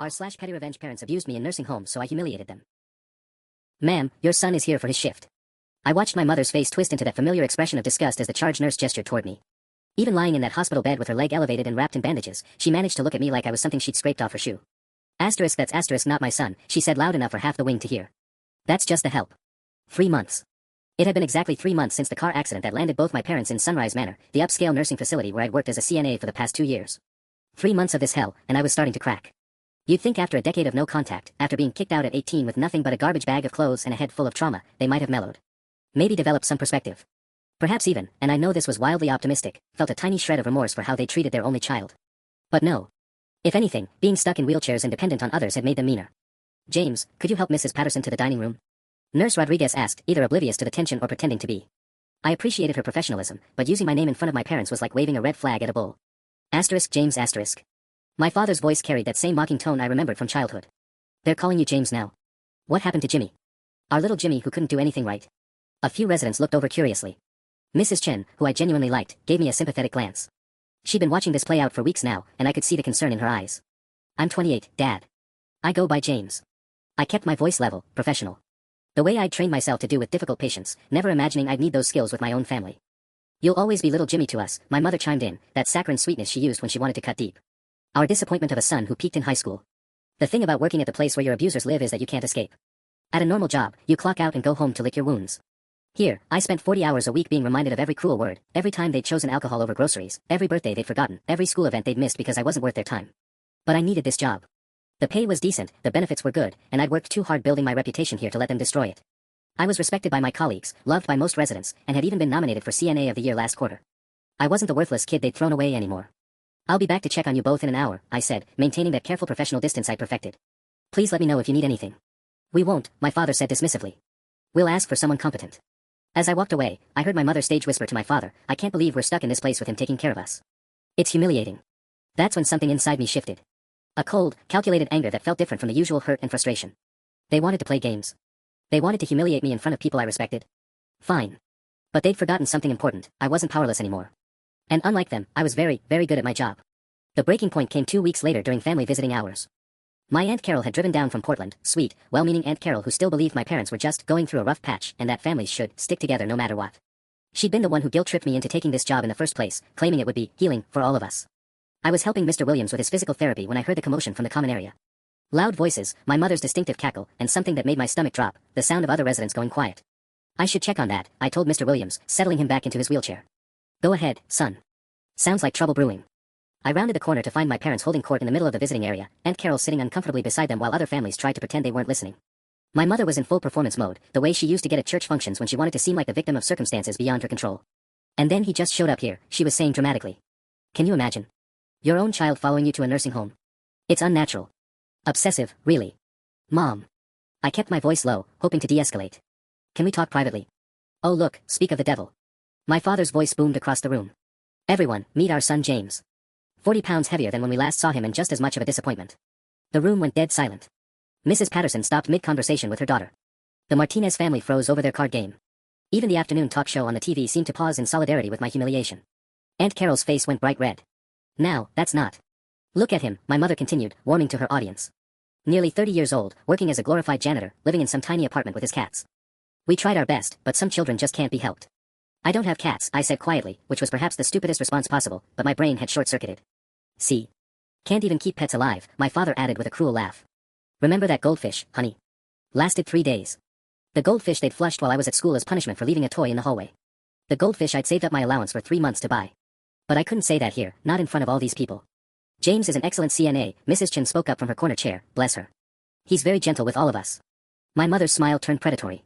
petty revenge parents abused me in nursing homes, so I humiliated them. Ma'am, your son is here for his shift. I watched my mother's face twist into that familiar expression of disgust as the charge nurse gestured toward me. Even lying in that hospital bed with her leg elevated and wrapped in bandages, she managed to look at me like I was something she'd scraped off her shoe. That's asterisk not my son, she said loud enough for half the wing to hear. That's just the help. 3 months. It had been exactly 3 months since the car accident that landed both my parents in Sunrise Manor, the upscale nursing facility where I'd worked as a CNA for the past 2 years. 3 months of this hell, and I was starting to crack. You'd think after a decade of no contact, after being kicked out at 18 with nothing but a garbage bag of clothes and a head full of trauma, they might have mellowed. Maybe developed some perspective. Perhaps even, and I know this was wildly optimistic, felt a tiny shred of remorse for how they treated their only child. But no. If anything, being stuck in wheelchairs and dependent on others had made them meaner. James, could you help Mrs. Patterson to the dining room? Nurse Rodriguez asked, either oblivious to the tension or pretending to be. I appreciated her professionalism, but using my name in front of my parents was like waving a red flag at a bull. James asterisk. My father's voice carried that same mocking tone I remembered from childhood. They're calling you James now. What happened to Jimmy? Our little Jimmy who couldn't do anything right. A few residents looked over curiously. Mrs. Chen, who I genuinely liked, gave me a sympathetic glance. She'd been watching this play out for weeks now, and I could see the concern in her eyes. I'm 28, Dad. I go by James. I kept my voice level, professional. The way I'd trained myself to do with difficult patients, never imagining I'd need those skills with my own family. You'll always be little Jimmy to us, my mother chimed in, that saccharine sweetness she used when she wanted to cut deep. Our disappointment of a son who peaked in high school. The thing about working at the place where your abusers live is that you can't escape. At a normal job, you clock out and go home to lick your wounds. Here, I spent 40 hours a week being reminded of every cruel word, every time they'd chosen alcohol over groceries, every birthday they'd forgotten, every school event they'd missed because I wasn't worth their time. But I needed this job. The pay was decent, the benefits were good, and I'd worked too hard building my reputation here to let them destroy it. I was respected by my colleagues, loved by most residents, and had even been nominated for CNA of the Year last quarter. I wasn't the worthless kid they'd thrown away anymore. I'll be back to check on you both in an hour, I said, maintaining that careful professional distance I'd perfected. Please let me know if you need anything. We won't, my father said dismissively. We'll ask for someone competent. As I walked away, I heard my mother stage whisper to my father, I can't believe we're stuck in this place with him taking care of us. It's humiliating. That's when something inside me shifted. A cold, calculated anger that felt different from the usual hurt and frustration. They wanted to play games. They wanted to humiliate me in front of people I respected. Fine. But they'd forgotten something important, I wasn't powerless anymore. And unlike them, I was very, very good at my job. The breaking point came 2 weeks later during family visiting hours. My Aunt Carol had driven down from Portland, sweet, well-meaning Aunt Carol who still believed my parents were just going through a rough patch and that families should stick together no matter what. She'd been the one who guilt-tripped me into taking this job in the first place, claiming it would be healing for all of us. I was helping Mr. Williams with his physical therapy when I heard the commotion from the common area. Loud voices, my mother's distinctive cackle, and something that made my stomach drop, the sound of other residents going quiet. I should check on that, I told Mr. Williams, settling him back into his wheelchair. Go ahead, son. Sounds like trouble brewing. I rounded the corner to find my parents holding court in the middle of the visiting area, Aunt Carol sitting uncomfortably beside them while other families tried to pretend they weren't listening. My mother was in full performance mode, the way she used to get at church functions when she wanted to seem like the victim of circumstances beyond her control. And then he just showed up here, she was saying dramatically. Can you imagine? Your own child following you to a nursing home. It's unnatural. Obsessive, really. Mom. I kept my voice low, hoping to de-escalate. Can we talk privately? Oh look, speak of the devil. My father's voice boomed across the room. Everyone, meet our son James. 40 pounds heavier than when we last saw him and just as much of a disappointment. The room went dead silent. Mrs. Patterson stopped mid-conversation with her daughter. The Martinez family froze over their card game. Even the afternoon talk show on the TV seemed to pause in solidarity with my humiliation. Aunt Carol's face went bright red. Now, that's not. Look at him, my mother continued, warming to her audience. Nearly 30 years old, working as a glorified janitor, living in some tiny apartment with his cats. We tried our best, but some children just can't be helped. I don't have cats, I said quietly, which was perhaps the stupidest response possible, but my brain had short-circuited. See? Can't even keep pets alive, my father added with a cruel laugh. Remember that goldfish, honey? Lasted 3 days. The goldfish they'd flushed while I was at school as punishment for leaving a toy in the hallway. The goldfish I'd saved up my allowance for 3 months to buy. But I couldn't say that here, not in front of all these people. James is an excellent CNA, Mrs. Chen spoke up from her corner chair, bless her. He's very gentle with all of us. My mother's smile turned predatory.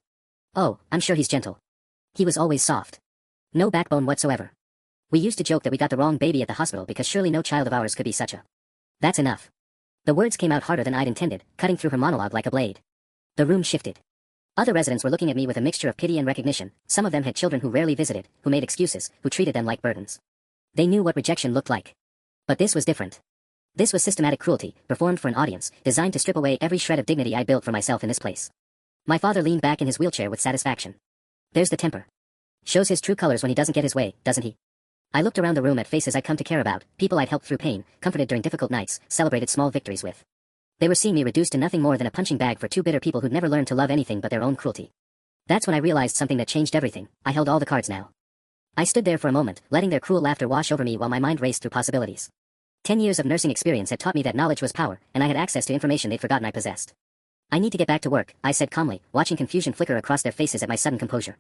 Oh, I'm sure he's gentle. He was always soft. No backbone whatsoever. We used to joke that we got the wrong baby at the hospital because surely no child of ours could be such a... That's enough. The words came out harder than I'd intended, cutting through her monologue like a blade. The room shifted. Other residents were looking at me with a mixture of pity and recognition. Some of them had children who rarely visited, who made excuses, who treated them like burdens. They knew what rejection looked like. But this was different. This was systematic cruelty, performed for an audience, designed to strip away every shred of dignity I built for myself in this place. My father leaned back in his wheelchair with satisfaction. There's the temper. Shows his true colors when he doesn't get his way, doesn't he? I looked around the room at faces I'd come to care about, people I'd helped through pain, comforted during difficult nights, celebrated small victories with. They were seeing me reduced to nothing more than a punching bag for two bitter people who'd never learned to love anything but their own cruelty. That's when I realized something that changed everything. I held all the cards now. I stood there for a moment, letting their cruel laughter wash over me while my mind raced through possibilities. 10 years of nursing experience had taught me that knowledge was power, and I had access to information they'd forgotten I possessed. I need to get back to work, I said calmly, watching confusion flicker across their faces at my sudden composure.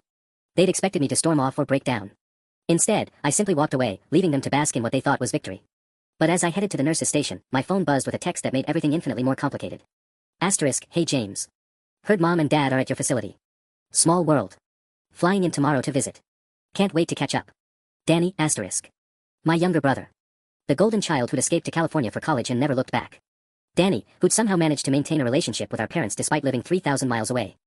They'd expected me to storm off or break down. Instead, I simply walked away, leaving them to bask in what they thought was victory. But as I headed to the nurse's station, my phone buzzed with a text that made everything infinitely more complicated. Asterisk, hey James. Heard Mom and Dad are at your facility. Small world. Flying in tomorrow to visit. Can't wait to catch up. Danny, asterisk. My younger brother. The golden child who'd escaped to California for college and never looked back. Danny, who'd somehow managed to maintain a relationship with our parents despite living 3,000 miles away.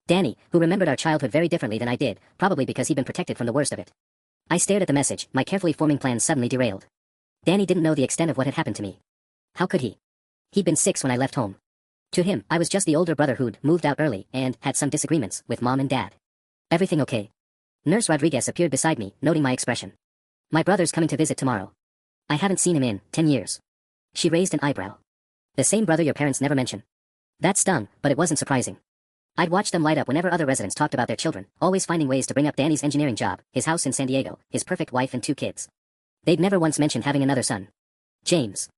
Danny, who remembered our childhood very differently than I did, probably because he'd been protected from the worst of it. I stared at the message, my carefully forming plans suddenly derailed. Danny didn't know the extent of what had happened to me. How could he? He'd been 6 when I left home. To him, I was just the older brother who'd moved out early and had some disagreements with Mom and Dad. Everything okay? Nurse Rodriguez appeared beside me, noting my expression. My brother's coming to visit tomorrow. I haven't seen him in 10 years. She raised an eyebrow. The same brother your parents never mention. That stung, but it wasn't surprising. I'd watched them light up whenever other residents talked about their children, always finding ways to bring up Danny's engineering job, his house in San Diego, his perfect wife and 2 kids. They'd never once mentioned having another son. James.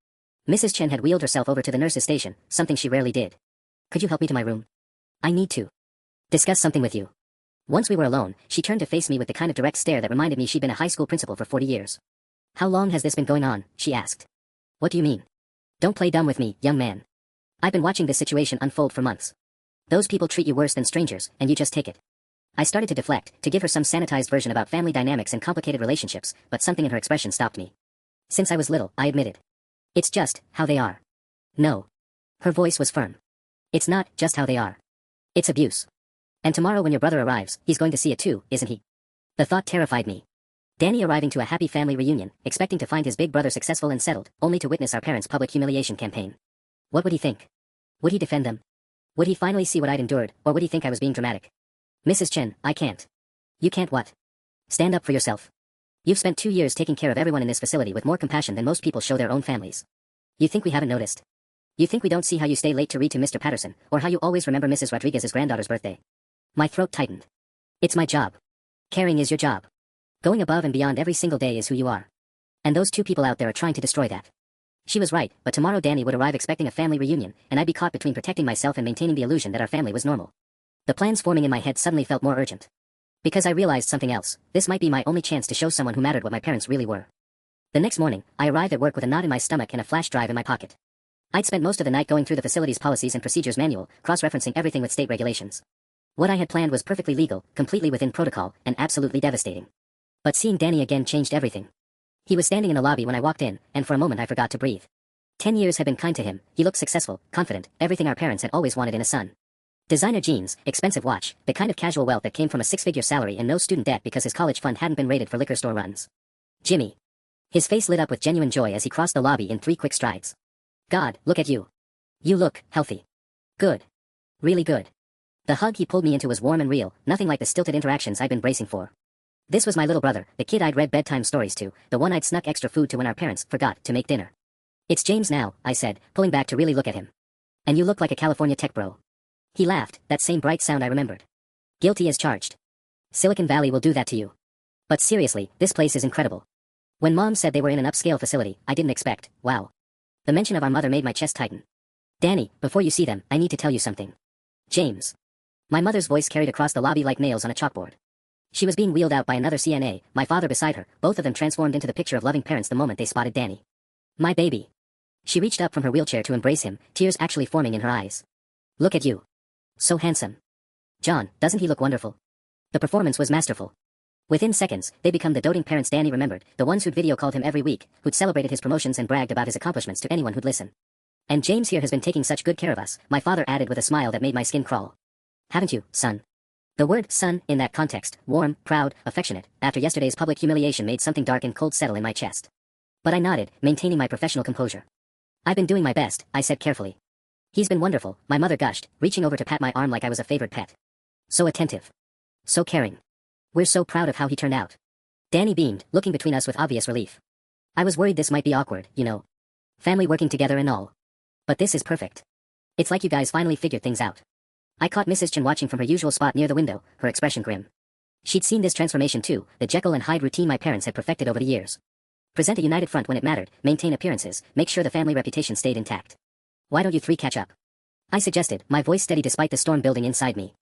Mrs. Chen had wheeled herself over to the nurse's station, something she rarely did. Could you help me to my room? I need to discuss something with you. Once we were alone, she turned to face me with the kind of direct stare that reminded me she'd been a high school principal for 40 years. How long has this been going on? She asked. What do you mean? Don't play dumb with me, young man. I've been watching this situation unfold for months. Those people treat you worse than strangers, and you just take it. I started to deflect, to give her some sanitized version about family dynamics and complicated relationships, but something in her expression stopped me. Since I was little, I admitted. It's just how they are. No. Her voice was firm. It's not just how they are. It's abuse. And tomorrow when your brother arrives, he's going to see it too, isn't he? The thought terrified me. Danny arriving to a happy family reunion, expecting to find his big brother successful and settled, only to witness our parents' public humiliation campaign. What would he think? Would he defend them? Would he finally see what I'd endured, or would he think I was being dramatic? Mrs. Chen, I can't. You can't what? Stand up for yourself. You've spent 2 years taking care of everyone in this facility with more compassion than most people show their own families. You think we haven't noticed? You think we don't see how you stay late to read to Mr. Patterson, or how you always remember Mrs. Rodriguez's granddaughter's birthday? My throat tightened. It's my job. Caring is your job. Going above and beyond every single day is who you are. And those 2 people out there are trying to destroy that. She was right, but tomorrow Danny would arrive expecting a family reunion, and I'd be caught between protecting myself and maintaining the illusion that our family was normal. The plans forming in my head suddenly felt more urgent. Because I realized something else, this might be my only chance to show someone who mattered what my parents really were. The next morning, I arrived at work with a knot in my stomach and a flash drive in my pocket. I'd spent most of the night going through the facility's policies and procedures manual, cross-referencing everything with state regulations. What I had planned was perfectly legal, completely within protocol, and absolutely devastating. But seeing Danny again changed everything. He was standing in the lobby when I walked in, and for a moment I forgot to breathe. 10 years had been kind to him, he looked successful, confident, everything our parents had always wanted in a son. Designer jeans, expensive watch, the kind of casual wealth that came from a 6-figure salary and no student debt because his college fund hadn't been raided for liquor store runs. Jimmy. His face lit up with genuine joy as he crossed the lobby in 3 quick strides. God, look at you. You look healthy. Good. Really good. The hug he pulled me into was warm and real, nothing like the stilted interactions I'd been bracing for. This was my little brother, the kid I'd read bedtime stories to, the one I'd snuck extra food to when our parents forgot to make dinner. It's James now, I said, pulling back to really look at him. And you look like a California tech bro. He laughed, that same bright sound I remembered. Guilty as charged. Silicon Valley will do that to you. But seriously, this place is incredible. When Mom said they were in an upscale facility, I didn't expect, wow. The mention of our mother made my chest tighten. Danny, before you see them, I need to tell you something. James. My mother's voice carried across the lobby like nails on a chalkboard. She was being wheeled out by another CNA, my father beside her, both of them transformed into the picture of loving parents the moment they spotted Danny. My baby. She reached up from her wheelchair to embrace him, tears actually forming in her eyes. Look at you. So handsome. John, doesn't he look wonderful? The performance was masterful. Within seconds, they become the doting parents Danny remembered, the ones who'd video called him every week, who'd celebrated his promotions and bragged about his accomplishments to anyone who'd listen. And James here has been taking such good care of us, my father added with a smile that made my skin crawl. Haven't you, son? The word son, in that context, warm, proud, affectionate, after yesterday's public humiliation made something dark and cold settle in my chest. But I nodded, maintaining my professional composure. I've been doing my best, I said carefully. He's been wonderful, my mother gushed, reaching over to pat my arm like I was a favorite pet. So attentive. So caring. We're so proud of how he turned out. Danny beamed, looking between us with obvious relief. I was worried this might be awkward, you know. Family working together and all. But this is perfect. It's like you guys finally figured things out. I caught Mrs. Chen watching from her usual spot near the window, her expression grim. She'd seen this transformation too, the Jekyll and Hyde routine my parents had perfected over the years. Present a united front when it mattered, maintain appearances, make sure the family reputation stayed intact. Why don't you three catch up? I suggested, my voice steady despite the storm building inside me.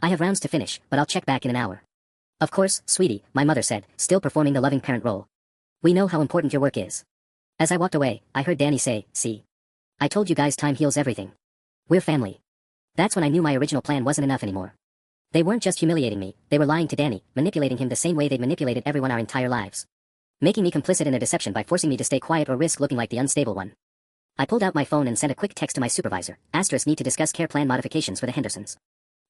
I have rounds to finish, but I'll check back in an hour. Of course, sweetie, my mother said, still performing the loving parent role. We know how important your work is. As I walked away, I heard Danny say, see. I told you guys time heals everything. We're family. That's when I knew my original plan wasn't enough anymore. They weren't just humiliating me, they were lying to Danny, manipulating him the same way they'd manipulated everyone our entire lives. Making me complicit in their deception by forcing me to stay quiet or risk looking like the unstable one. I pulled out my phone and sent a quick text to my supervisor, *, need to discuss care plan modifications for the Hendersons.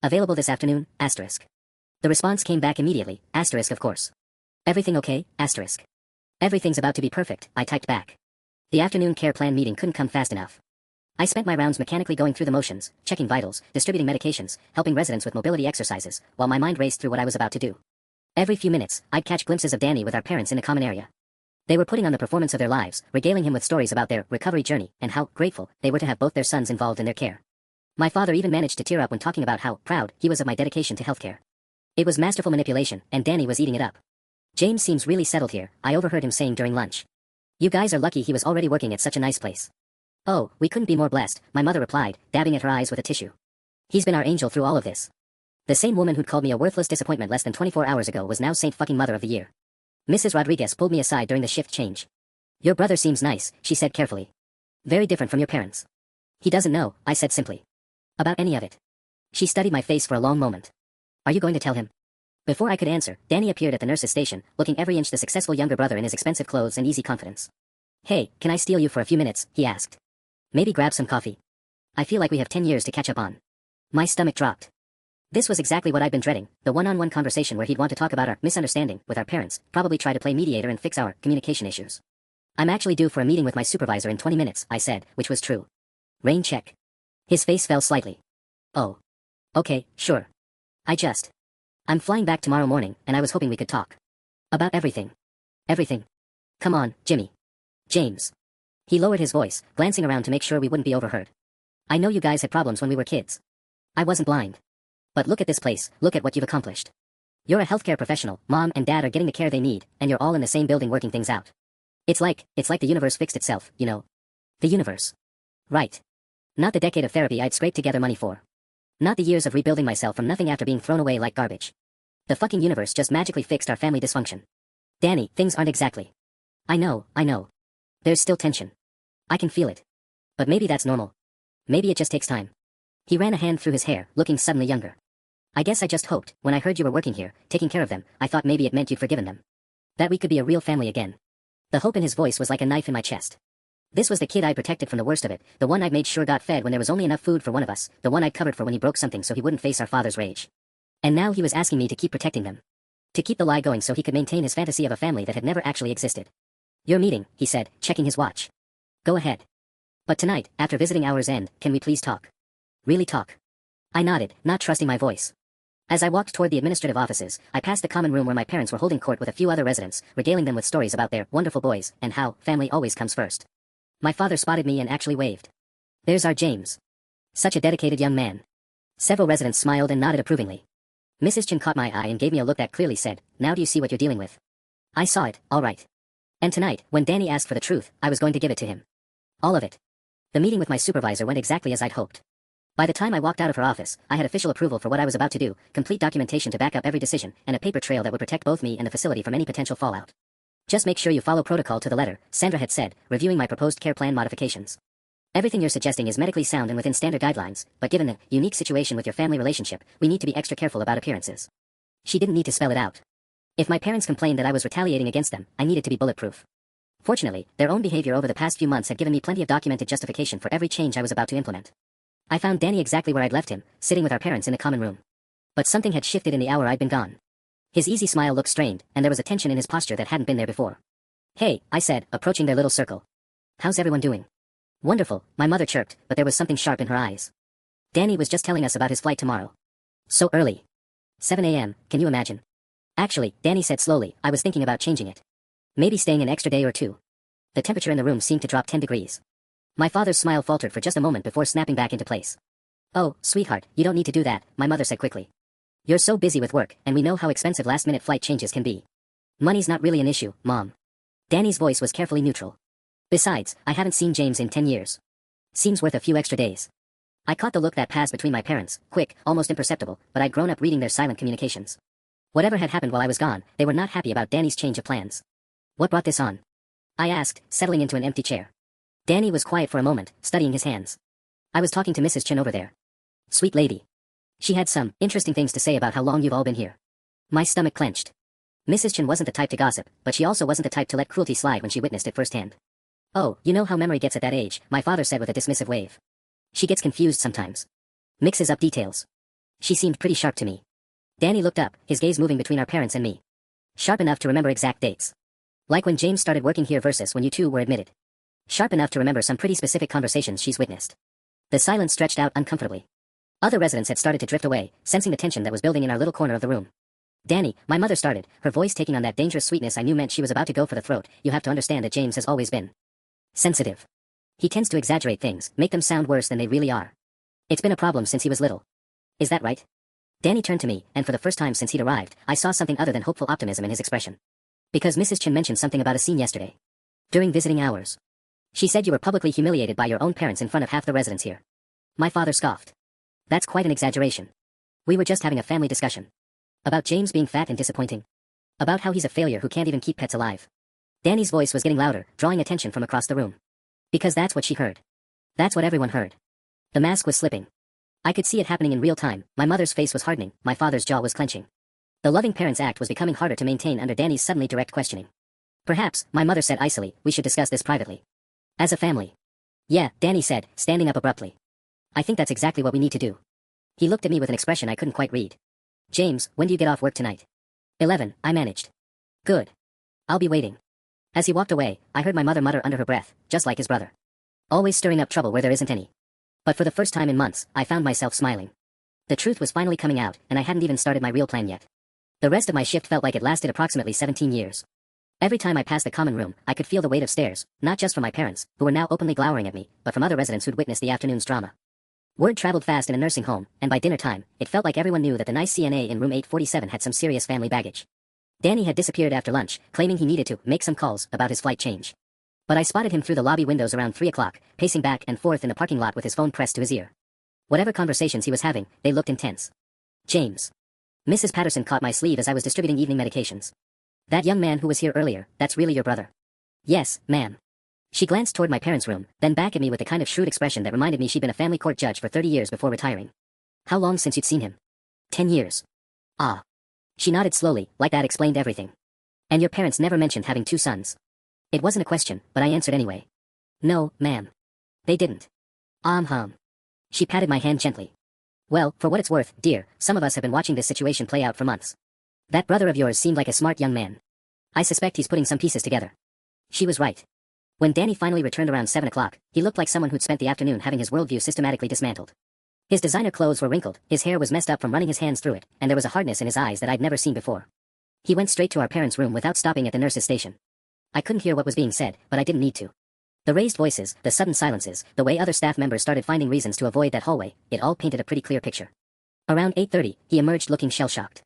Available this afternoon, *. The response came back immediately, *, of course. Everything okay, *. Everything's about to be perfect, I typed back. The afternoon care plan meeting couldn't come fast enough. I spent my rounds mechanically going through the motions, checking vitals, distributing medications, helping residents with mobility exercises, while my mind raced through what I was about to do. Every few minutes, I'd catch glimpses of Danny with our parents in a common area. They were putting on the performance of their lives, regaling him with stories about their recovery journey, and how grateful they were to have both their sons involved in their care. My father even managed to tear up when talking about how proud he was of my dedication to healthcare. It was masterful manipulation, and Danny was eating it up. James seems really settled here, I overheard him saying during lunch. You guys are lucky he was already working at such a nice place. Oh, we couldn't be more blessed, my mother replied, dabbing at her eyes with a tissue. He's been our angel through all of this. The same woman who'd called me a worthless disappointment less than 24 hours ago was now Saint fucking Mother of the Year. Mrs. Rodriguez pulled me aside during the shift change. Your brother seems nice, she said carefully. Very different from your parents. He doesn't know, I said simply. About any of it. She studied my face for a long moment. Are you going to tell him? Before I could answer, Danny appeared at the nurse's station, looking every inch the successful younger brother in his expensive clothes and easy confidence. Hey, can I steal you for a few minutes, he asked. Maybe grab some coffee. I feel like we have 10 years to catch up on. My stomach dropped. This was exactly what I'd been dreading, the one-on-one conversation where he'd want to talk about our misunderstanding with our parents, probably try to play mediator and fix our communication issues. I'm actually due for a meeting with my supervisor in 20 minutes, I said, which was true. Rain check. His face fell slightly. Oh. Okay, sure. I'm flying back tomorrow morning, and I was hoping we could talk. About everything. Everything. Come on, Jimmy. James. He lowered his voice, glancing around to make sure we wouldn't be overheard. I know you guys had problems when we were kids. I wasn't blind. But look at this place, look at what you've accomplished. You're a healthcare professional, mom and dad are getting the care they need, and you're all in the same building working things out. It's like the universe fixed itself, you know. The universe. Right. Not the decade of therapy I'd scraped together money for. Not the years of rebuilding myself from nothing after being thrown away like garbage. The fucking universe just magically fixed our family dysfunction. Danny, things aren't exactly. I know. There's still tension. I can feel it. But maybe that's normal. Maybe it just takes time. He ran a hand through his hair, looking suddenly younger. I guess I just hoped, when I heard you were working here, taking care of them, I thought maybe it meant you'd forgiven them. That we could be a real family again. The hope in his voice was like a knife in my chest. This was the kid I'd protected from the worst of it, the one I'd made sure got fed when there was only enough food for one of us, the one I'd covered for when he broke something so he wouldn't face our father's rage. And now he was asking me to keep protecting them. To keep the lie going so he could maintain his fantasy of a family that had never actually existed. Your meeting, he said, checking his watch. Go ahead. But tonight, after visiting hour's end, can we please talk? Really talk? I nodded, not trusting my voice. As I walked toward the administrative offices, I passed the common room where my parents were holding court with a few other residents, regaling them with stories about their wonderful boys, and how family always comes first. My father spotted me and actually waved. There's our James. Such a dedicated young man. Several residents smiled and nodded approvingly. Mrs. Chen caught my eye and gave me a look that clearly said, now do you see what you're dealing with? I saw it, all right. And tonight, when Danny asked for the truth, I was going to give it to him. All of it. The meeting with my supervisor went exactly as I'd hoped. By the time I walked out of her office, I had official approval for what I was about to do, complete documentation to back up every decision, and a paper trail that would protect both me and the facility from any potential fallout. Just make sure you follow protocol to the letter, Sandra had said, reviewing my proposed care plan modifications. Everything you're suggesting is medically sound and within standard guidelines, but given the unique situation with your family relationship, we need to be extra careful about appearances. She didn't need to spell it out. If my parents complained that I was retaliating against them, I needed to be bulletproof. Fortunately, their own behavior over the past few months had given me plenty of documented justification for every change I was about to implement. I found Danny exactly where I'd left him, sitting with our parents in the common room. But something had shifted in the hour I'd been gone. His easy smile looked strained, and there was a tension in his posture that hadn't been there before. Hey, I said, approaching their little circle. How's everyone doing? Wonderful, my mother chirped, but there was something sharp in her eyes. Danny was just telling us about his flight tomorrow. So early. 7 a.m., can you imagine? Actually, Danny said slowly, I was thinking about changing it. Maybe staying an extra day or two. The temperature in the room seemed to drop 10 degrees. My father's smile faltered for just a moment before snapping back into place. Oh, sweetheart, you don't need to do that, my mother said quickly. You're so busy with work, and we know how expensive last-minute flight changes can be. Money's not really an issue, Mom. Danny's voice was carefully neutral. Besides, I haven't seen James in 10 years. Seems worth a few extra days. I caught the look that passed between my parents, quick, almost imperceptible, but I'd grown up reading their silent communications. Whatever had happened while I was gone, they were not happy about Danny's change of plans. What brought this on? I asked, settling into an empty chair. Danny was quiet for a moment, studying his hands. I was talking to Mrs. Chen over there. Sweet lady. She had some interesting things to say about how long you've all been here. My stomach clenched. Mrs. Chen wasn't the type to gossip, but she also wasn't the type to let cruelty slide when she witnessed it firsthand. Oh, you know how memory gets at that age, my father said with a dismissive wave. She gets confused sometimes. Mixes up details. She seemed pretty sharp to me. Danny looked up, his gaze moving between our parents and me. Sharp enough to remember exact dates. Like when James started working here versus when you two were admitted. Sharp enough to remember some pretty specific conversations she's witnessed. The silence stretched out uncomfortably. Other residents had started to drift away, sensing the tension that was building in our little corner of the room. Danny, my mother started, her voice taking on that dangerous sweetness I knew meant she was about to go for the throat. You have to understand that James has always been sensitive. He tends to exaggerate things, make them sound worse than they really are. It's been a problem since he was little. Is that right? Danny turned to me, and for the first time since he'd arrived, I saw something other than hopeful optimism in his expression. Because Mrs. Chen mentioned something about a scene yesterday. During visiting hours. She said you were publicly humiliated by your own parents in front of half the residents here. My father scoffed. That's quite an exaggeration. We were just having a family discussion. About James being fat and disappointing. About how he's a failure who can't even keep pets alive. Danny's voice was getting louder, drawing attention from across the room. Because that's what she heard. That's what everyone heard. The mask was slipping. I could see it happening in real time. My mother's face was hardening, my father's jaw was clenching. The loving parents act was becoming harder to maintain under Danny's suddenly direct questioning. Perhaps, my mother said icily, we should discuss this privately. As a family. Yeah, Danny said, standing up abruptly. I think that's exactly what we need to do. He looked at me with an expression I couldn't quite read. James, when do you get off work tonight? 11, I managed. Good. I'll be waiting. As he walked away, I heard my mother mutter under her breath, just like his brother. Always stirring up trouble where there isn't any. But for the first time in months, I found myself smiling. The truth was finally coming out, and I hadn't even started my real plan yet. The rest of my shift felt like it lasted approximately 17 years. Every time I passed the common room, I could feel the weight of stares, not just from my parents, who were now openly glowering at me, but from other residents who'd witnessed the afternoon's drama. Word traveled fast in a nursing home, and by dinner time, it felt like everyone knew that the nice CNA in room 847 had some serious family baggage. Danny had disappeared after lunch, claiming he needed to make some calls about his flight change. But I spotted him through the lobby windows around 3 o'clock, pacing back and forth in the parking lot with his phone pressed to his ear. Whatever conversations he was having, they looked intense. James. Mrs. Patterson caught my sleeve as I was distributing evening medications. That young man who was here earlier, that's really your brother? Yes, ma'am. She glanced toward my parents' room, then back at me with the kind of shrewd expression that reminded me she'd been a family court judge for 30 years before retiring. How long since you'd seen him? 10 years. Ah. She nodded slowly, like that explained everything. And your parents never mentioned having 2 sons. It wasn't a question, but I answered anyway. No, ma'am. They didn't. She patted my hand gently. Well, for what it's worth, dear, some of us have been watching this situation play out for months. That brother of yours seemed like a smart young man. I suspect he's putting some pieces together. She was right. When Danny finally returned around 7 o'clock, he looked like someone who'd spent the afternoon having his worldview systematically dismantled. His designer clothes were wrinkled, his hair was messed up from running his hands through it, and there was a hardness in his eyes that I'd never seen before. He went straight to our parents' room without stopping at the nurse's station. I couldn't hear what was being said, but I didn't need to. The raised voices, the sudden silences, the way other staff members started finding reasons to avoid that hallway, it all painted a pretty clear picture. Around 8:30, he emerged looking shell-shocked.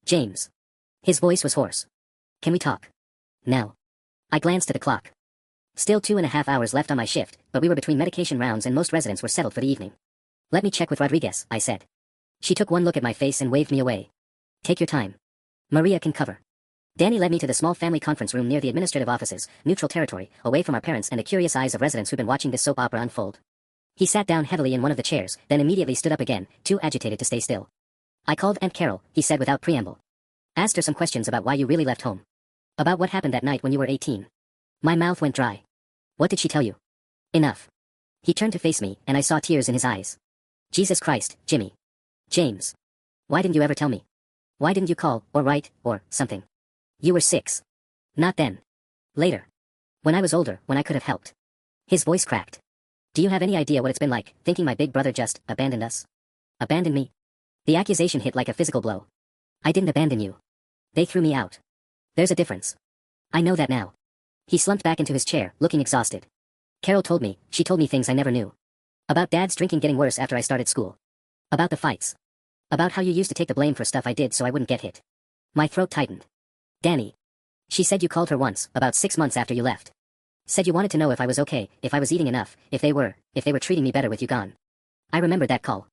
James. His voice was hoarse. Can we talk? Now. I glanced at the clock. Still 2.5 hours left on my shift, but we were between medication rounds and most residents were settled for the evening. Let me check with Rodriguez, I said. She took one look at my face and waved me away. Take your time. Maria can cover. Danny led me to the small family conference room near the administrative offices, neutral territory, away from our parents and the curious eyes of residents who'd been watching this soap opera unfold. He sat down heavily in one of the chairs, then immediately stood up again, too agitated to stay still. I called Aunt Carol, he said without preamble. Asked her some questions about why you really left home. About what happened that night when you were 18. My mouth went dry. What did she tell you? Enough. He turned to face me, and I saw tears in his eyes. Jesus Christ, Jimmy. James. Why didn't you ever tell me? Why didn't you call, or write, or something? You were 6. Not then. Later. When I was older, when I could have helped. His voice cracked. Do you have any idea what it's been like, thinking my big brother just abandoned us? Abandoned me? The accusation hit like a physical blow. I didn't abandon you. They threw me out. There's a difference. I know that now. He slumped back into his chair, looking exhausted. Carol told me, she told me things I never knew. About Dad's drinking getting worse after I started school. About the fights. About how you used to take the blame for stuff I did so I wouldn't get hit. My throat tightened. Danny. She said you called her once, about 6 months after you left. Said you wanted to know if I was okay, if I was eating enough, if they were treating me better with you gone. I remembered that call.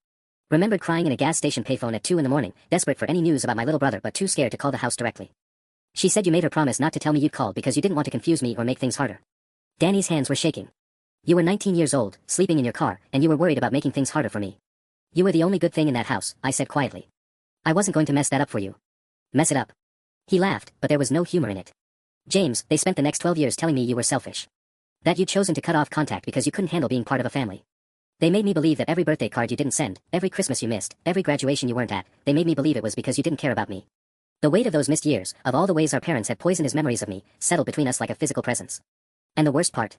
Remembered crying in a gas station payphone at 2 in the morning, desperate for any news about my little brother but too scared to call the house directly. She said you made her promise not to tell me you'd call because you didn't want to confuse me or make things harder. Danny's hands were shaking. You were 19 years old, sleeping in your car, and you were worried about making things harder for me. You were the only good thing in that house, I said quietly. I wasn't going to mess that up for you. Mess it up. He laughed, but there was no humor in it. James, they spent the next 12 years telling me you were selfish. That you'd chosen to cut off contact because you couldn't handle being part of a family. They made me believe that every birthday card you didn't send, every Christmas you missed, every graduation you weren't at, they made me believe it was because you didn't care about me. The weight of those missed years, of all the ways our parents had poisoned his memories of me, settled between us like a physical presence. And the worst part?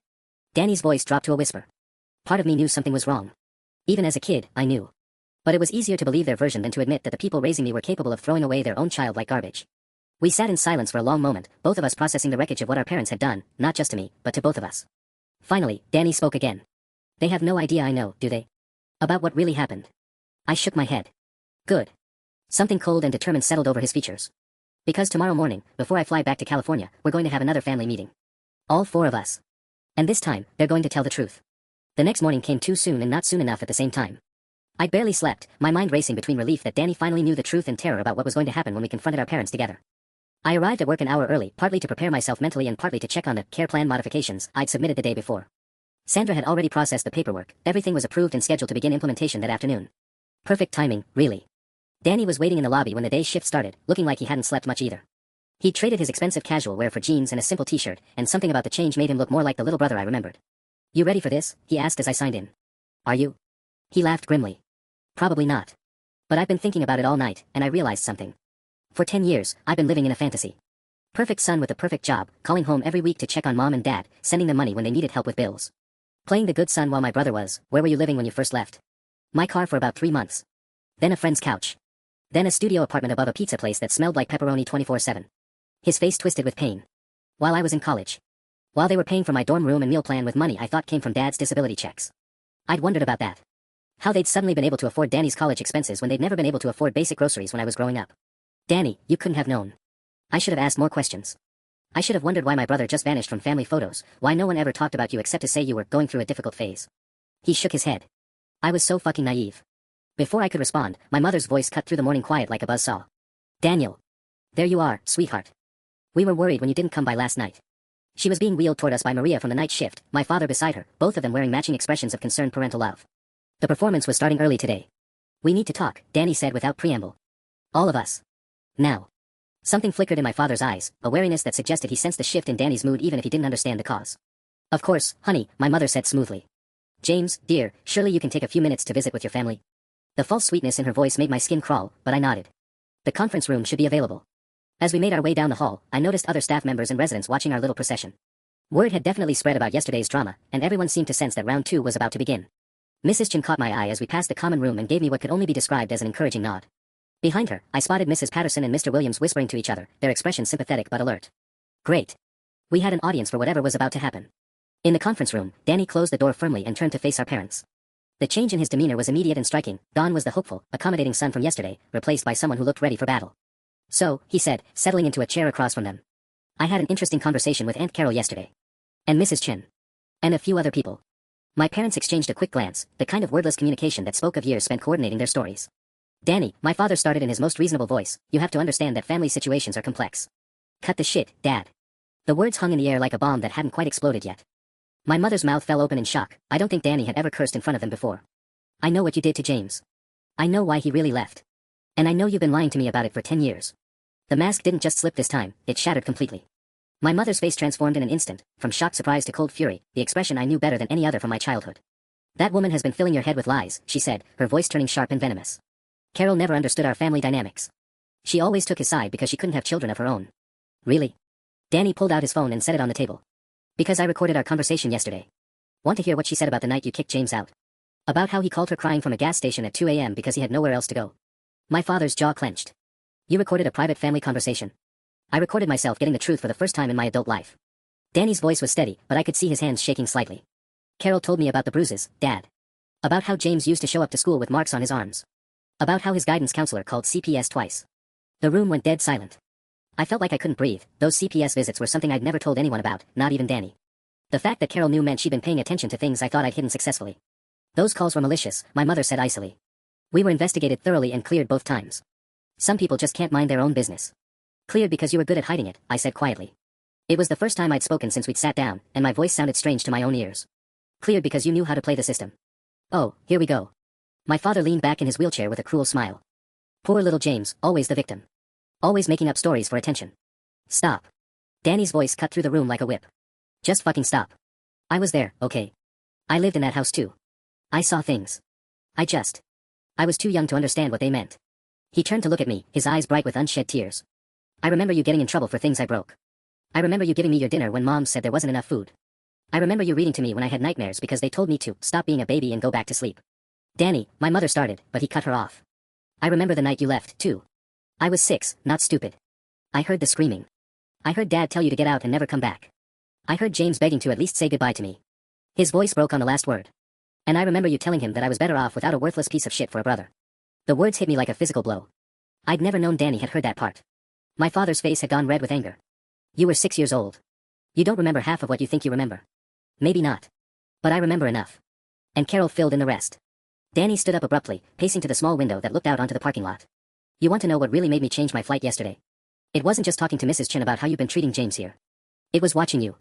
Danny's voice dropped to a whisper. Part of me knew something was wrong. Even as a kid, I knew. But it was easier to believe their version than to admit that the people raising me were capable of throwing away their own child like garbage. We sat in silence for a long moment, both of us processing the wreckage of what our parents had done, not just to me, but to both of us. Finally, Danny spoke again. They have no idea I know, do they? About what really happened. I shook my head. Good. Something cold and determined settled over his features. Because tomorrow morning, before I fly back to California, we're going to have another family meeting. All 4 of us. And this time, they're going to tell the truth. The next morning came too soon and not soon enough at the same time. I'd barely slept, my mind racing between relief that Danny finally knew the truth and terror about what was going to happen when we confronted our parents together. I arrived at work an hour early, partly to prepare myself mentally and partly to check on the care plan modifications I'd submitted the day before. Sandra had already processed the paperwork, everything was approved and scheduled to begin implementation that afternoon. Perfect timing, really. Danny was waiting in the lobby when the day's shift started, looking like he hadn't slept much either. He'd traded his expensive casual wear for jeans and a simple t-shirt, and something about the change made him look more like the little brother I remembered. You ready for this? He asked as I signed in. Are you? He laughed grimly. Probably not. But I've been thinking about it all night, and I realized something. For 10 years, I've been living in a fantasy. Perfect son with a perfect job, calling home every week to check on mom and dad, sending them money when they needed help with bills. Playing the good son while my brother was, where were you living when you first left? My car for about 3 months. Then a friend's couch. Then a studio apartment above a pizza place that smelled like pepperoni 24/7. His face twisted with pain. While I was in college. While they were paying for my dorm room and meal plan with money I thought came from Dad's disability checks. I'd wondered about that. How they'd suddenly been able to afford Danny's college expenses when they'd never been able to afford basic groceries when I was growing up. Danny, you couldn't have known. I should have asked more questions. I should have wondered why my brother just vanished from family photos, why no one ever talked about you except to say you were going through a difficult phase. He shook his head. I was so fucking naive. Before I could respond, my mother's voice cut through the morning quiet like a buzzsaw. Daniel. There you are, sweetheart. We were worried when you didn't come by last night. She was being wheeled toward us by Maria from the night shift, my father beside her, both of them wearing matching expressions of concerned parental love. The performance was starting early today. We need to talk, Danny said without preamble. All of us. Now. Something flickered in my father's eyes, a wariness that suggested he sensed the shift in Danny's mood even if he didn't understand the cause. Of course, honey, my mother said smoothly. James, dear, surely you can take a few minutes to visit with your family. The false sweetness in her voice made my skin crawl, but I nodded. The conference room should be available. As we made our way down the hall, I noticed other staff members and residents watching our little procession. Word had definitely spread about yesterday's drama, and everyone seemed to sense that round 2 was about to begin. Mrs. Chen caught my eye as we passed the common room and gave me what could only be described as an encouraging nod. Behind her, I spotted Mrs. Patterson and Mr. Williams whispering to each other, their expressions sympathetic but alert. Great. We had an audience for whatever was about to happen. In the conference room, Danny closed the door firmly and turned to face our parents. The change in his demeanor was immediate and striking. Don was the hopeful, accommodating son from yesterday, replaced by someone who looked ready for battle. So, he said, settling into a chair across from them. I had an interesting conversation with Aunt Carol yesterday. And Mrs. Chen. And a few other people. My parents exchanged a quick glance, the kind of wordless communication that spoke of years spent coordinating their stories. Danny, my father started in his most reasonable voice, you have to understand that family situations are complex. Cut the shit, Dad. The words hung in the air like a bomb that hadn't quite exploded yet. My mother's mouth fell open in shock. I don't think Danny had ever cursed in front of them before. I know what you did to James. I know why he really left. And I know you've been lying to me about it for 10 years. The mask didn't just slip this time, it shattered completely. My mother's face transformed in an instant, from shocked surprise to cold fury, the expression I knew better than any other from my childhood. That woman has been filling your head with lies, she said, her voice turning sharp and venomous. Carol never understood our family dynamics. She always took his side because she couldn't have children of her own. Really? Danny pulled out his phone and set it on the table. Because I recorded our conversation yesterday. Want to hear what she said about the night you kicked James out? About how he called her crying from a gas station at 2 a.m. because he had nowhere else to go. My father's jaw clenched. You recorded a private family conversation. I recorded myself getting the truth for the first time in my adult life. Danny's voice was steady, but I could see his hands shaking slightly. Carol told me about the bruises, Dad. About how James used to show up to school with marks on his arms. About how his guidance counselor called CPS twice. The room went dead silent. I felt like I couldn't breathe. Those CPS visits were something I'd never told anyone about, not even Danny. The fact that Carol knew meant she'd been paying attention to things I thought I'd hidden successfully. Those calls were malicious, my mother said icily. We were investigated thoroughly and cleared both times. Some people just can't mind their own business. Cleared because you were good at hiding it, I said quietly. It was the first time I'd spoken since we'd sat down, and my voice sounded strange to my own ears. Cleared because you knew how to play the system. Oh, here we go. My father leaned back in his wheelchair with a cruel smile. Poor little James, always the victim. Always making up stories for attention. Stop. Danny's voice cut through the room like a whip. Just fucking stop. I was there, okay? I lived in that house too. I saw things. I was too young to understand what they meant. He turned to look at me, his eyes bright with unshed tears. I remember you getting in trouble for things I broke. I remember you giving me your dinner when Mom said there wasn't enough food. I remember you reading to me when I had nightmares because they told me to stop being a baby and go back to sleep. Danny, my mother started, but he cut her off. I remember the night you left, too. I was 6, not stupid. I heard the screaming. I heard Dad tell you to get out and never come back. I heard James begging to at least say goodbye to me. His voice broke on the last word. And I remember you telling him that I was better off without a worthless piece of shit for a brother. The words hit me like a physical blow. I'd never known Danny had heard that part. My father's face had gone red with anger. You were 6 years old. You don't remember half of what you think you remember. Maybe not. But I remember enough. And Carol filled in the rest. Danny stood up abruptly, pacing to the small window that looked out onto the parking lot. You want to know what really made me change my flight yesterday? It wasn't just talking to Mrs. Chin about how you've been treating James here. It was watching you.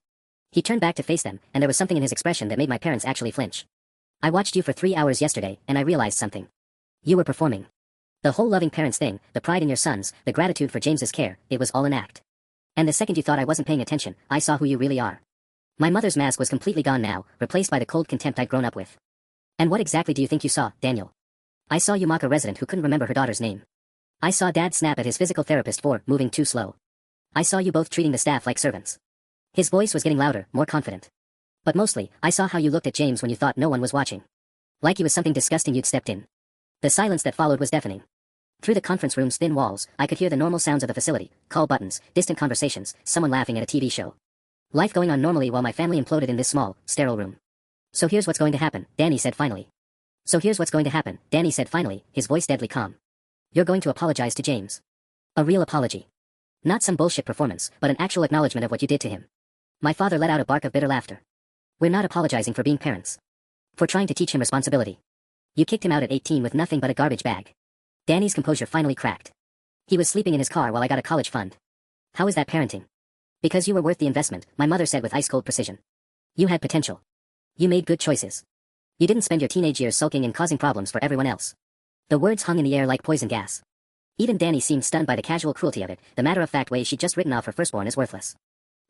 He turned back to face them, and there was something in his expression that made my parents actually flinch. I watched you for 3 hours yesterday, and I realized something. You were performing. The whole loving parents thing, the pride in your sons, the gratitude for James's care, it was all an act. And the second you thought I wasn't paying attention, I saw who you really are. My mother's mask was completely gone now, replaced by the cold contempt I'd grown up with. And what exactly do you think you saw, Daniel? I saw you mock a resident who couldn't remember her daughter's name. I saw Dad snap at his physical therapist for moving too slow. I saw you both treating the staff like servants. His voice was getting louder, more confident. But mostly, I saw how you looked at James when you thought no one was watching. Like he was something disgusting you'd stepped in. The silence that followed was deafening. Through the conference room's thin walls, I could hear the normal sounds of the facility, call buttons, distant conversations, someone laughing at a TV show. Life going on normally while my family imploded in this small, sterile room. So here's what's going to happen, Danny said finally. So here's what's going to happen, Danny said finally, his voice deadly calm. You're going to apologize to James. A real apology. Not some bullshit performance, but an actual acknowledgement of what you did to him. My father let out a bark of bitter laughter. We're not apologizing for being parents. For trying to teach him responsibility. You kicked him out at 18 with nothing but a garbage bag. Danny's composure finally cracked. He was sleeping in his car while I got a college fund. How is that parenting? Because you were worth the investment, my mother said with ice-cold precision. You had potential. You made good choices. You didn't spend your teenage years sulking and causing problems for everyone else. The words hung in the air like poison gas. Even Danny seemed stunned by the casual cruelty of it, the matter-of-fact way she'd just written off her firstborn as worthless.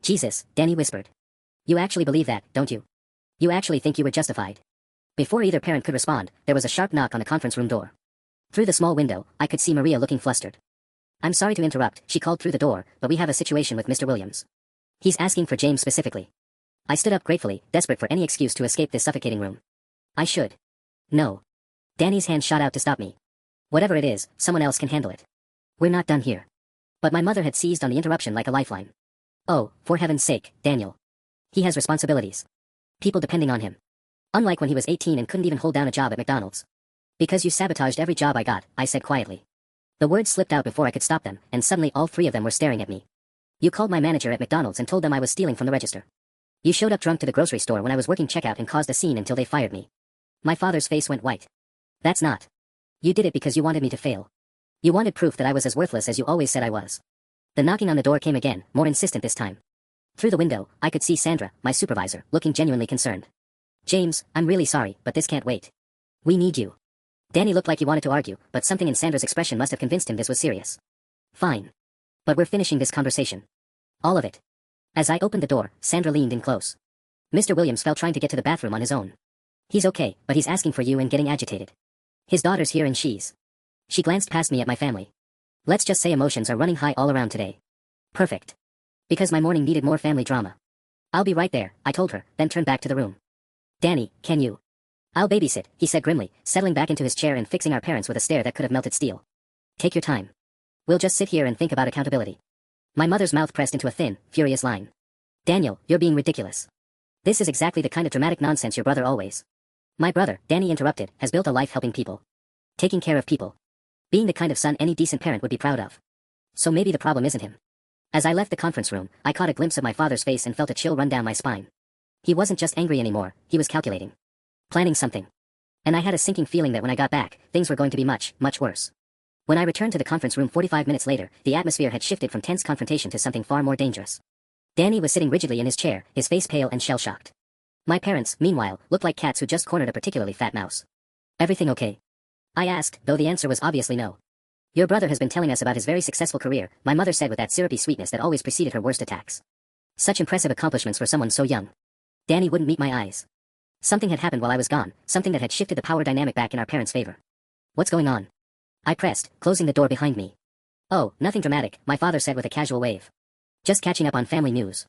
Jesus, Danny whispered. You actually believe that, don't you? You actually think you were justified? Before either parent could respond, there was a sharp knock on the conference room door. Through the small window, I could see Maria looking flustered. I'm sorry to interrupt, she called through the door, but we have a situation with Mr. Williams. He's asking for James specifically. I stood up gratefully, desperate for any excuse to escape this suffocating room. I should. No. Danny's hand shot out to stop me. Whatever it is, someone else can handle it. We're not done here. But my mother had seized on the interruption like a lifeline. Oh, for heaven's sake, Daniel. He has responsibilities. People depending on him. Unlike when he was 18 and couldn't even hold down a job at McDonald's. Because you sabotaged every job I got, I said quietly. The words slipped out before I could stop them, and suddenly all three of them were staring at me. You called my manager at McDonald's and told them I was stealing from the register. You showed up drunk to the grocery store when I was working checkout and caused a scene until they fired me. My father's face went white. That's not. You did it because you wanted me to fail. You wanted proof that I was as worthless as you always said I was. The knocking on the door came again, more insistent this time. Through the window, I could see Sandra, my supervisor, looking genuinely concerned. James, I'm really sorry, but this can't wait. We need you. Danny looked like he wanted to argue, but something in Sandra's expression must have convinced him this was serious. Fine. But we're finishing this conversation. All of it. As I opened the door, Sandra leaned in close. Mr. Williams fell trying to get to the bathroom on his own. He's okay, but he's asking for you and getting agitated. His daughter's here and She glanced past me at my family. Let's just say emotions are running high all around today. Perfect. Because my morning needed more family drama. I'll be right there, I told her, then turned back to the room. Danny, can you? I'll babysit, he said grimly, settling back into his chair and fixing our parents with a stare that could have melted steel. Take your time. We'll just sit here and think about accountability. My mother's mouth pressed into a thin, furious line. Daniel, you're being ridiculous. This is exactly the kind of dramatic nonsense your brother always. My brother, Danny interrupted, has built a life helping people. Taking care of people. Being the kind of son any decent parent would be proud of. So maybe the problem isn't him. As I left the conference room, I caught a glimpse of my father's face and felt a chill run down my spine. He wasn't just angry anymore, he was calculating. Planning something. And I had a sinking feeling that when I got back, things were going to be much, much worse. When I returned to the conference room 45 minutes later, the atmosphere had shifted from tense confrontation to something far more dangerous. Danny was sitting rigidly in his chair, his face pale and shell-shocked. My parents, meanwhile, looked like cats who just cornered a particularly fat mouse. Everything okay? I asked, though the answer was obviously no. Your brother has been telling us about his very successful career, my mother said with that syrupy sweetness that always preceded her worst attacks. Such impressive accomplishments for someone so young. Danny wouldn't meet my eyes. Something had happened while I was gone, something that had shifted the power dynamic back in our parents' favor. What's going on? I pressed, closing the door behind me. Oh, nothing dramatic, my father said with a casual wave. Just catching up on family news.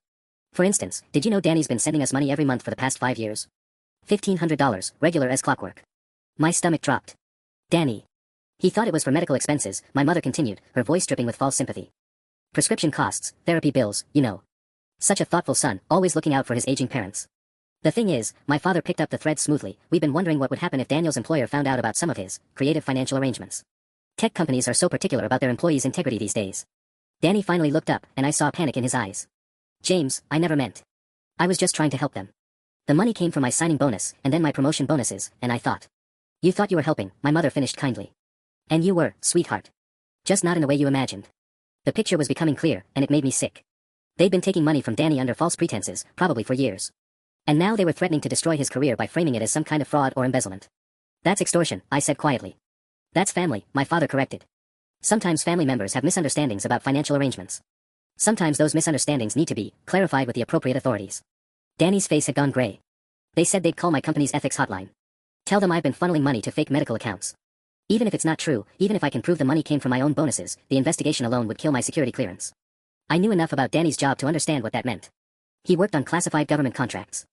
For instance, did you know Danny's been sending us money every month for the past 5 years? $1,500, regular as clockwork. My stomach dropped. Danny. He thought it was for medical expenses, my mother continued, her voice dripping with false sympathy. Prescription costs, therapy bills, you know. Such a thoughtful son, always looking out for his aging parents. The thing is, my father picked up the thread smoothly, we've been wondering what would happen if Daniel's employer found out about some of his creative financial arrangements. Tech companies are so particular about their employees' integrity these days. Danny finally looked up, and I saw panic in his eyes. James, I never meant. I was just trying to help them. The money came from my signing bonus, and then my promotion bonuses, and I thought. You thought you were helping, my mother finished kindly. And you were, sweetheart. Just not in the way you imagined. The picture was becoming clear, and it made me sick. They'd been taking money from Danny under false pretenses, probably for years. And now they were threatening to destroy his career by framing it as some kind of fraud or embezzlement. That's extortion, I said quietly. That's family, my father corrected. Sometimes family members have misunderstandings about financial arrangements. Sometimes those misunderstandings need to be clarified with the appropriate authorities. Danny's face had gone gray. They said they'd call my company's ethics hotline. Tell them I've been funneling money to fake medical accounts. Even if it's not true, even if I can prove the money came from my own bonuses, the investigation alone would kill my security clearance. I knew enough about Danny's job to understand what that meant. He worked on classified government contracts.